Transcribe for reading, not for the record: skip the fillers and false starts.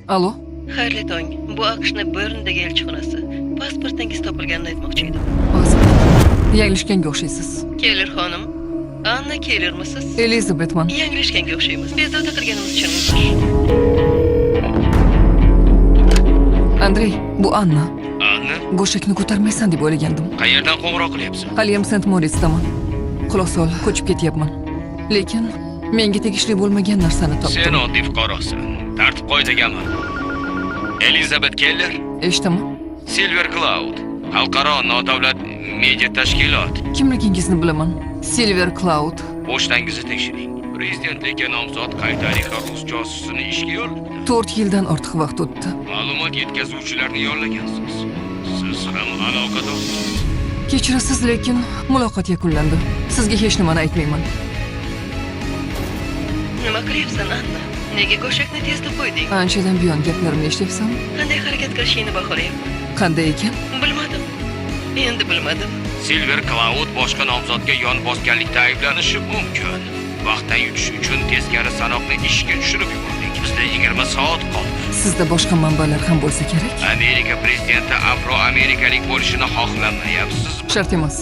Alo? Xayrli tong. Bu AQShning Berndagi elchixonasi. Pasportingiz topilganini aytmoqchi edim. Hozir. Yanglishganga o'xshaysiz. Kelir xonim. Anna Kellermisiz? Elizabetman. Yanglishganga o'xshaymiz. Bezovta qilganimiz uchun uzr. Andrey, bu Anna. Anna, Go'shakni ko'tarmaysan deb o'ylagandim. qayerdan qo'ng'iroq qilyapsan? Haliyam Saint-Moritsdaman. Xulosa ol, ko'chib ketyapman. Lekin menga tegishli bo'lmagan narsani Sen topdim. oddiy fuqarosan. Tartib qoidaga amal qil. Elizabet Keller, Eshitaman. Silver Cloud, xalqaro nodavlat media tashkilot. Kimligingizni bilaman. Silver Cloud. Pochtangizni tekshiring. Prezidentlikka nomzod qay tariqa rus josusini ishga yo'lladi? 4 yildan ortiq vaqt o'tdi. Ma'lumot yetkazuvchilarni yollagansiz. Siz ham aloqadorsiz. Kechirasiz, lekin muloqot yakunlandi. Sizga hech nimani aytmayman. Nima qilyapsan, Anna? Nega go'shakni tezda qo'yding? Anchadan buyon gaplarimni eshityapsan. Qanday harakat qilishingni baholayapman. Qanday ekan? Bilmadim. Endi bilmadim. Silver Cloud boshqa nomzodga yon bosganlikda ayblanishi mumkin. Vaqtdan yutish uchun teskari sanoqni ishga tushirib yubordik. Bizda 20 soat qoldi. Sizda boshqa manbalar ham bo'lsa kerak. Amerika prezidenti afro-amerikalik bo'lishini xohlamayapsizmi? Shart emas.